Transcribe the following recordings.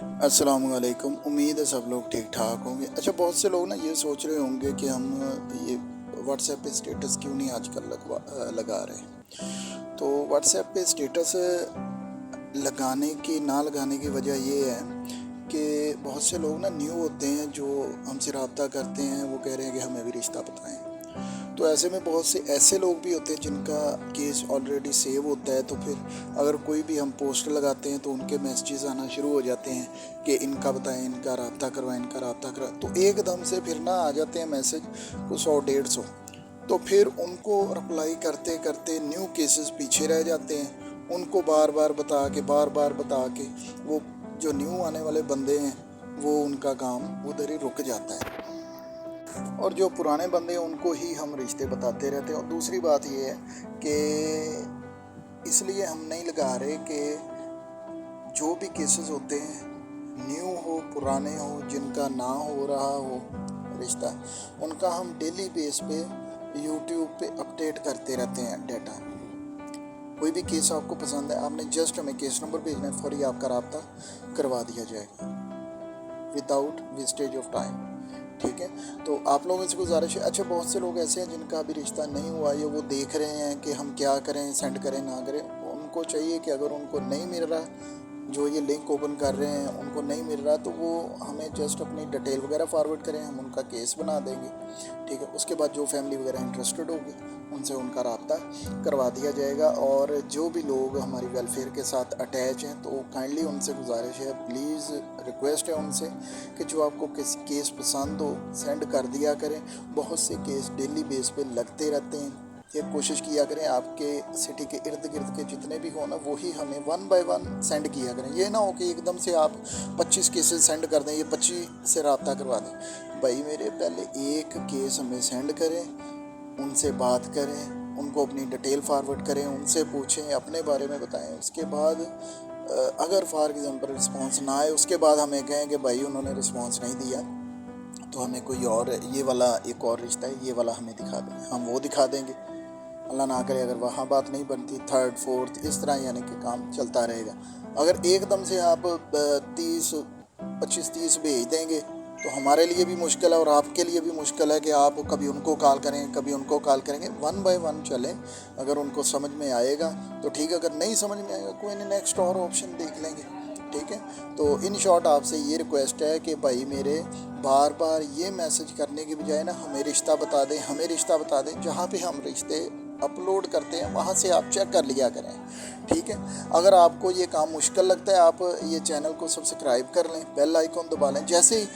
अस्सलाम वालेकुम। उम्मीद है सब लोग ठीक ठाक होंगे। अच्छा, बहुत से लोग ना ये सोच रहे होंगे कि हम ये व्हाट्सएप पे स्टेटस क्यों नहीं आजकल लगा रहे। तो व्हाट्सएप पे स्टेटस लगाने की ना लगाने की वजह ये है कि बहुत से लोग ना न्यू होते हैं जो हमसे रब्ता करते हैं, वो कह रहे हैं कि हमें भी रिश्ता बताएं। तो ऐसे में बहुत से ऐसे लोग भी होते हैं जिनका केस ऑलरेडी सेव होता है, तो फिर अगर कोई भी हम पोस्ट लगाते हैं तो उनके मैसेजेस आना शुरू हो जाते हैं कि इनका बताएं, इनका रब्ता करवाएं, इनका रब्ता करवाएं। तो एकदम से फिर ना आ जाते हैं मैसेज को 100-150। तो फिर उनको रिप्लाई करते करते न्यू केसेस पीछे रह जाते हैं। उनको बार बार बता के वो जो न्यू आने वाले बंदे हैं वो उनका काम उधर ही रुक जाता है, और जो पुराने बंदे हैं उनको ही हम रिश्ते बताते रहते हैं। और दूसरी बात ये है कि इसलिए हम नहीं लगा रहे कि जो भी केसेस होते हैं, न्यू हो पुराने हो, जिनका ना हो रहा हो रिश्ता, उनका हम डेली बेस पे यूट्यूब पे अपडेट करते रहते हैं डाटा। कोई भी केस आपको पसंद है, आपने जस्ट हमें केस नंबर भेजना है, फौरी आपका रब्ता करवा दिया जाएगा विदाउट वेस्टेज ऑफ टाइम। ठीक है, तो आप लोगों से गुजारिश है। अच्छा, बहुत से लोग ऐसे हैं जिनका अभी रिश्ता नहीं हुआ, या वो देख रहे हैं कि हम क्या करें, सेंड करें ना करें। उनको चाहिए कि अगर उनको नहीं मिल रहा, जो ये लिंक ओपन कर रहे हैं उनको नहीं मिल रहा, तो वो हमें जस्ट अपनी डिटेल वगैरह फॉरवर्ड करें, हम उनका केस बना देंगे। ठीक है, उसके बाद जो फैमिली वगैरह इंटरेस्टेड होगी उनसे उनका रब्ता करवा दिया जाएगा। और जो भी लोग हमारी वेलफेयर के साथ अटैच हैं, तो काइंडली उनसे गुजारिश है, प्लीज़ रिक्वेस्ट है उनसे कि जो आपको किसी केस पसंद हो सेंड कर दिया करें। बहुत से केस डेली बेस पे लगते रहते हैं। ये कोशिश किया करें आपके सिटी के इर्द गिर्द के जितने भी हो ना, वही हमें 1 बाय 1 सेंड किया करें। ये ना हो कि एकदम से आप 25 केसेस सेंड कर दें, ये 25 से रब्ता करवा दें। भाई मेरे, पहले एक केस हमें सेंड करें, उनसे बात करें, उनको अपनी डिटेल फॉरवर्ड करें, उनसे पूछें, अपने बारे में बताएं। उसके बाद अगर फॉर एग्जांपल रिस्पांस ना आए, उसके बाद हमें कहें कि भाई उन्होंने रिस्पांस नहीं दिया, तो हमें कोई और ये वाला एक और रिश्ता है, ये वाला हमें दिखा दें, हम वो दिखा देंगे। अल्लाह ना करे अगर वहाँ बात नहीं बनती, थर्ड फोर्थ इस तरह यानी कि काम चलता रहेगा। अगर एकदम से आप 25-30 भेज देंगे तो हमारे लिए भी मुश्किल है और आपके लिए भी मुश्किल है कि आप कभी उनको कॉल करें, कभी उनको कॉल करेंगे। 1 बाय 1 चलें। अगर उनको समझ में आएगा तो ठीक है, अगर नहीं समझ में आएगा कोई नहीं, नेक्स्ट और ऑप्शन देख लेंगे। ठीक है, तो इन शॉर्ट आपसे ये रिक्वेस्ट है कि भाई मेरे, बार बार ये मैसेज करने की बजाय ना हमें रिश्ता बता दें, हमें रिश्ता बता दें। जहाँ पे हम रिश्ते अपलोड करते हैं वहाँ से आप चेक कर लिया करें। ठीक है, अगर आपको ये काम मुश्किल लगता है, आप ये चैनल को सब्सक्राइब कर लें, बेल आइकॉन दबा लें। जैसे ही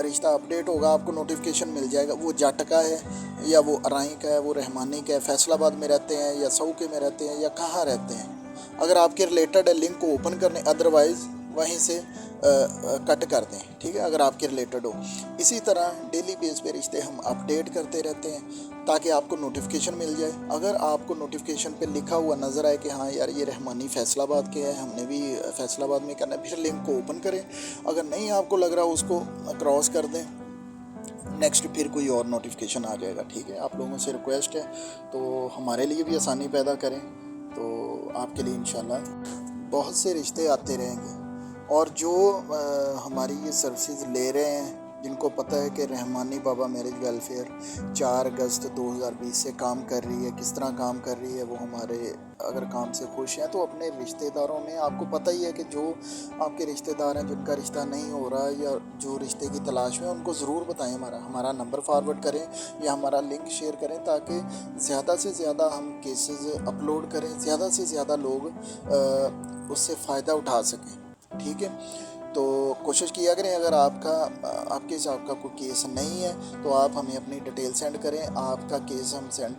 रिश्ता अपडेट होगा आपको नोटिफिकेशन मिल जाएगा। वो जट का है या वो अराई का है, वो रहमानी का है, फैसलाबाद में रहते हैं या सऊके में रहते हैं या कहाँ रहते हैं, अगर आपके रिलेटेड है लिंक को ओपन करने, अदरवाइज़ वहीं से कट कर दें। ठीक है, अगर आपके रिलेटेड हो। इसी तरह डेली बेस पे रिश्ते हम अपडेट करते रहते हैं ताकि आपको नोटिफिकेशन मिल जाए। अगर आपको नोटिफिकेशन पे लिखा हुआ नज़र आए कि हाँ यार ये रहमानी फैसलाबाद के है, हमने भी फैसलाबाद में करना है, फिर लिंक को ओपन करें। अगर नहीं आपको लग रहा उसको क्रॉस कर दें, नेक्स्ट फिर कोई और नोटिफिकेशन आ जाएगा। ठीक है, आप लोगों से रिक्वेस्ट है, तो हमारे लिए भी आसानी पैदा करें, तो आपके लिए इंशाल्लाह बहुत से रिश्ते आते रहेंगे। और जो हमारी ये सर्विसेज ले रहे हैं, जिनको पता है कि रहमानी बाबा मैरिज वेलफेयर 4 अगस्त 2020 से काम कर रही है, किस तरह काम कर रही है, वो हमारे अगर काम से खुश हैं तो अपने रिश्तेदारों में, आपको पता ही है कि जो आपके रिश्तेदार हैं जिनका रिश्ता नहीं हो रहा या जो रिश्ते की तलाश में, उनको ज़रूर बताएं, हमारा नंबर फॉरवर्ड करें या हमारा लिंक शेयर करें, ताकि ज़्यादा से ज़्यादा हम केसेस अपलोड करें, ज़्यादा से ज़्यादा लोग उससे फ़ायदा उठा सकें। ठीक है, तो कोशिश किया करें, अगर आपके हिसाब का कोई केस नहीं है तो आप हमें अपनी डिटेल सेंड करें, आपका केस हम सेंड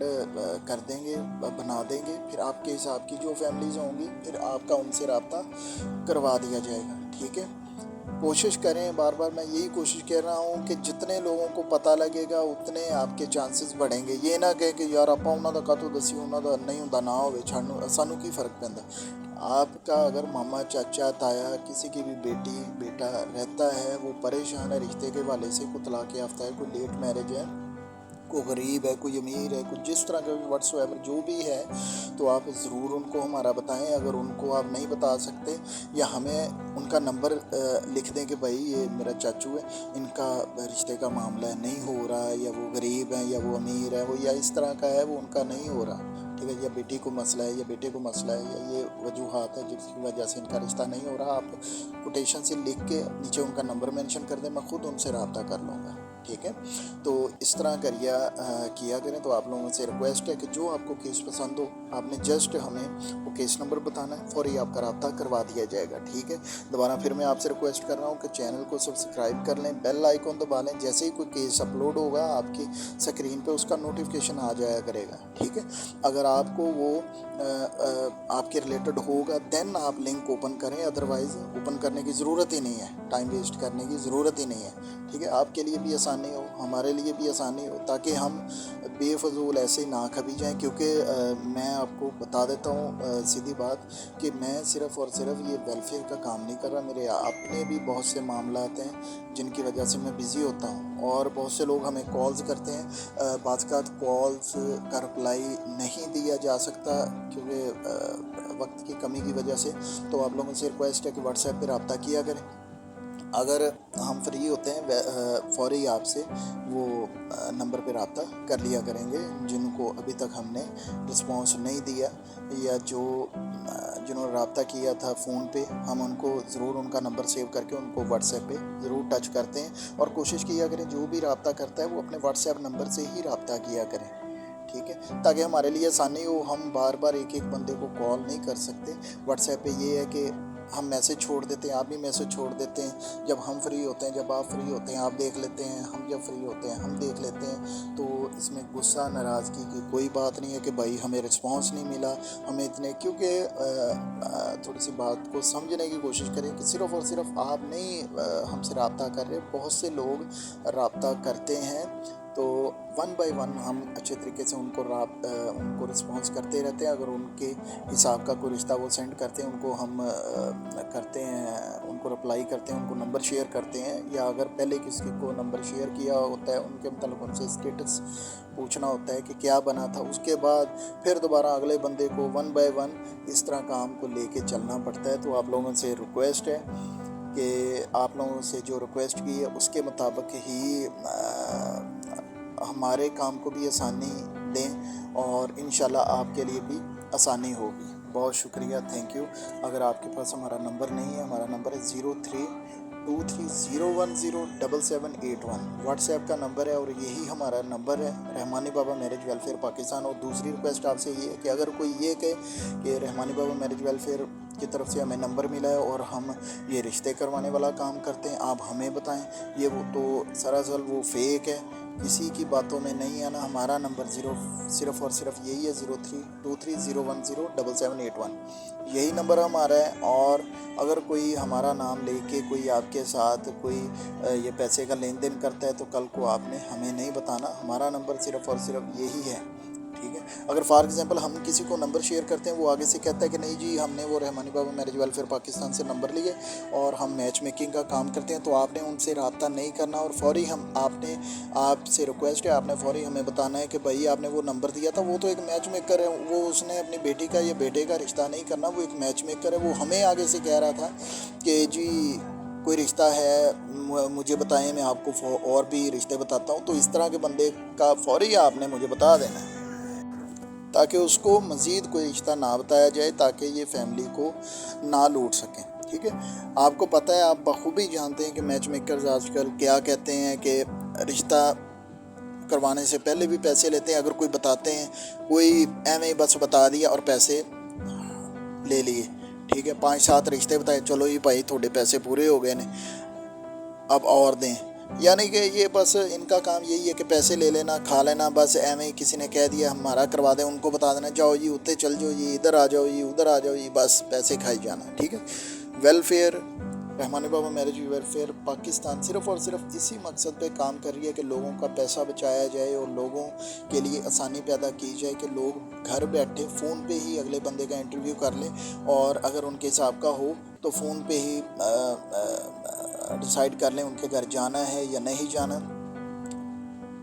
कर देंगे, बना देंगे। फिर आपके हिसाब की जो फैमिलीज़ होंगी फिर आपका उनसे रब्ता करवा दिया जाएगा। ठीक है, कोशिश करें, बार बार मैं यही कोशिश कर रहा हूँ कि जितने लोगों को पता लगेगा उतने आपके चांसेस बढ़ेंगे। ये ना कहे कि यार ਆਪਾਂ ਉਹਨਾਂ ਦਾ ਕਾਹਤੋਂ ਦਸੀ, ਉਹਨਾਂ ਦਾ नहीं ਹੁੰਦਾ ना होवे, ਸਾਨੂੰ की फ़र्क पैंदा। आपका अगर मामा चाचा ताया किसी की भी बेटी बेटा रहता है, वो परेशान है रिश्ते के हवाले से, कोई तलाक याफ्ता है, कोई लेट मैरिज है, कोई गरीब है, कोई अमीर है, कोई जिस तरह का भी व्हाट्सएवर जो भी है, तो आप ज़रूर उनको हमारा बताएं। अगर उनको आप नहीं बता सकते या हमें उनका नंबर लिख दें कि भाई ये मेरा चाचू है, इनका रिश्ते का मामला है, नहीं हो रहा है, या वो गरीब है या वो अमीर है, वो या इस तरह का है, वो उनका नहीं हो रहा, ठीक है, या बेटी को मसला है या बेटे को मसला है, या ये वजूहात है जिसकी वजह से इनका रिश्ता नहीं हो रहा, आप कोटेशन से लिख के नीचे उनका नंबर मेंशन कर दें, मैं खुद उनसे रब्ता कर लूँगा, ठीक है। तो इस तरह किया करें। तो आप लोगों से रिक्वेस्ट है कि जो आपको केस पसंद हो, आपने जस्ट हमें वो केस नंबर बताना है, फौरी आपका रब्ता करवा दिया जाएगा, ठीक है। दोबारा फिर मैं आपसे रिक्वेस्ट कर रहा हूँ कि चैनल को सब्सक्राइब कर लें, बेल आइकन दबा लें, जैसे ही कोई केस अपलोड होगा आपकी स्क्रीन पे उसका नोटिफिकेशन आ जाया करेगा, ठीक है। अगर आपको वो आपके रिलेटेड होगा देन आप लिंक ओपन करें, अदरवाइज़ ओपन करने की ज़रूरत ही नहीं है, टाइम वेस्ट करने की ज़रूरत ही नहीं है, ठीक है। आपके लिए भी आसानी हो, हमारे लिए भी आसानी हो, ताकि हम बेफजूल ऐसे ना खपी जाएं। क्योंकि मैं आपको बता देता हूँ सीधी बात कि मैं सिर्फ़ और सिर्फ ये वेलफेयर का काम नहीं कर रहा, मेरे अपने भी बहुत से मामला आते हैं जिनकी वजह से मैं बिज़ी होता हूँ, और बहुत से लोग हमें कॉल्स करते हैं। बाज़ कॉल्स का रिप्लाई नहीं दिया जा सकता क्योंकि वक्त की कमी की वजह से। तो आप लोगों से रिक्वेस्ट है कि व्हाट्सएप पर रब्ता किया करें। अगर हम फ्री होते हैं फ़ौरी आपसे वो नंबर पे रब्ता कर लिया करेंगे। जिनको अभी तक हमने रिस्पांस नहीं दिया या जिन्होंने रब्ता किया था फ़ोन पे, हम उनको ज़रूर उनका नंबर सेव करके उनको व्हाट्सएप पे ज़रूर टच करते हैं। और कोशिश किया करें जो भी रब्ता करता है वो अपने व्हाट्सएप नंबर से ही रब्ता किया करें, ठीक है, ताकि हमारे लिए आसानी हो। हम बार बार एक एक बंदे को कॉल नहीं कर सकते। व्हाट्सएप पे ये है कि हम मैसेज छोड़ देते हैं, आप भी मैसेज छोड़ देते हैं, जब हम फ्री होते हैं, जब आप फ्री होते हैं आप देख लेते हैं, हम जब फ्री होते हैं हम देख लेते हैं। तो इसमें गुस्सा नाराज़गी की कोई बात नहीं है कि भाई हमें रिस्पांस नहीं मिला, हमें इतने, क्योंकि थोड़ी सी बात को समझने की कोशिश करें कि सिर्फ़ और सिर्फ आप नहीं हमसे रब्ता कर रहे, बहुत से लोग रब्ता करते हैं। तो वन बाय वन हम अच्छे तरीके से उनको रिस्पॉन्स करते रहते हैं। अगर उनके हिसाब का कोई रिश्ता वो सेंड करते हैं, उनको हम करते हैं, उनको रिप्लाई करते हैं, उनको नंबर शेयर करते हैं, या अगर पहले किसी को नंबर शेयर किया होता है उनके मतलब उनसे स्टेटस पूछना होता है कि क्या बना था। उसके बाद फिर दोबारा अगले बंदे को वन बाय वन इस तरह काम को लेके चलना पड़ता है। तो आप लोगों से रिक्वेस्ट है कि आप लोगों से जो रिक्वेस्ट की है उसके मुताबिक ही हमारे काम को भी आसानी दें, और इंशाल्लाह आपके लिए भी आसानी होगी। बहुत शुक्रिया, थैंक यू। अगर आपके पास हमारा नंबर नहीं है, हमारा नंबर है 0323010778 व्हाट्सएप का नंबर है, और यही हमारा नंबर है, रहमानी बाबा मैरिज वेलफेयर पाकिस्तान। और दूसरी रिक्वेस्ट आपसे ये है कि अगर कोई ये कहे कि रहमानी बाबा मैरिज वेलफेयर की तरफ से हमें नंबर मिला है और हम ये रिश्ते करवाने वाला काम करते हैं, आप हमें बताएं, ये वो तो सरासर वो फेक है, किसी की बातों में नहीं आना। हमारा नंबर सिर्फ़ और सिर्फ यही है 0323010778 यही नंबर हमारा है। और अगर कोई हमारा नाम लेके कोई आपके साथ कोई ये पैसे का लेन देन करता है तो कल को आपने हमें नहीं बताना, हमारा नंबर सिर्फ़ और सिर्फ यही है, ठीक है। अगर फॉर एग्जांपल हम किसी को नंबर शेयर करते हैं, वो आगे से कहता है कि नहीं जी हमने वो रहमानी बाबा मैरिज वेलफेयर पाकिस्तान से नंबर लिए और हम मैच मेकिंग का काम करते हैं, तो आपने उनसे रब्ता नहीं करना, और फौरी आपसे रिक्वेस्ट है, आपने फौरी हमें बताना है कि भाई आपने वो नंबर दिया था, वो तो एक मैच मेकर है, वो उसने अपनी बेटी का या बेटे का रिश्ता नहीं करना, वो एक मैच मेकर है। वो हमें आगे से कह रहा था कि जी कोई रिश्ता है मुझे बताएं, मैं आपको और भी रिश्ते बताता हूँ। तो इस तरह के बंदे का फौरी आपने मुझे बता देना है, ताकि उसको मज़ीद कोई रिश्ता ना बताया जाए, ताकि ये फैमिली को ना लूट सकें, ठीक है। आपको पता है, आप बखूबी जानते हैं कि मैच मेकर्स आजकल क्या कहते हैं कि रिश्ता करवाने से पहले भी पैसे लेते हैं। अगर कोई बताते हैं, कोई एवं बस बता दिया और पैसे ले लिए, ठीक है, 5-7 रिश्ते बताए, चलो ये भाई थोड़े पैसे पूरे हो गए ने, अब और दें। यानी कि ये बस इनका काम यही है कि पैसे ले लेना, खा लेना, बस एवं ही किसी ने कह दिया हमारा करवा दें, उनको बता देना जाओ जी उत्ते चल जाओ जी, इधर आ जाओ जी, उधर आ जाओ जी, बस पैसे खाई जाना, ठीक है। वेलफेयर रहमानी बाबा मैरिज वेलफेयर पाकिस्तान सिर्फ़ और सिर्फ इसी मकसद पे काम कर रही है कि लोगों का पैसा बचाया जाए और लोगों के लिए आसानी पैदा की जाए कि लोग घर बैठे फ़ोन पे ही अगले बंदे का इंटरव्यू कर लें, और अगर उनके हिसाब का हो तो फ़ोन पे ही डिसाइड कर लें उनके घर जाना है या नहीं जाना।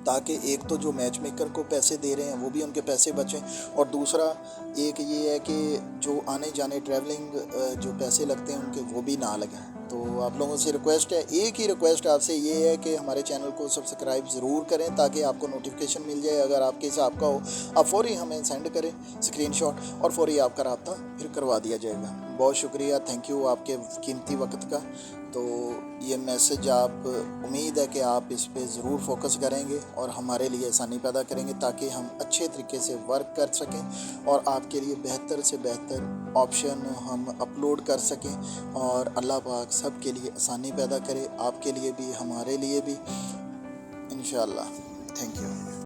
تاکہ ایک تو جو میچ میکر کو پیسے دے رہے ہیں وہ بھی ان کے پیسے بچیں، اور دوسرا ایک یہ ہے کہ جو آنے جانے ٹریولنگ جو پیسے لگتے ہیں ان کے وہ بھی نہ لگیں۔ تو آپ لوگوں سے ریکویسٹ ہے، ایک ہی ریکویسٹ آپ سے یہ ہے کہ ہمارے چینل کو سبسکرائب ضرور کریں تاکہ آپ کو نوٹیفیکیشن مل جائے۔ اگر آپ کے حساب کا ہو آپ فوری ہمیں سینڈ کریں اسکرین شاٹ، اور فوری آپ کا رابطہ پھر کروا دیا جائے گا۔ بہت شکریہ، تھینک یو آپ کے قیمتی وقت کا۔ تو یہ میسج آپ امید ہے کہ آپ اس پہ ضرور فوکس کریں گے اور ہمارے لیے آسانی پیدا کریں گے تاکہ ہم اچھے طریقے سے ورک کر سکیں اور آپ کے لیے بہتر سے بہتر آپشن ہم اپلوڈ کر سکیں، اور اللہ پاک سب کے لیے آسانی پیدا کرے، آپ کے لیے بھی ہمارے لیے بھی، انشاءاللہ۔ Thank you.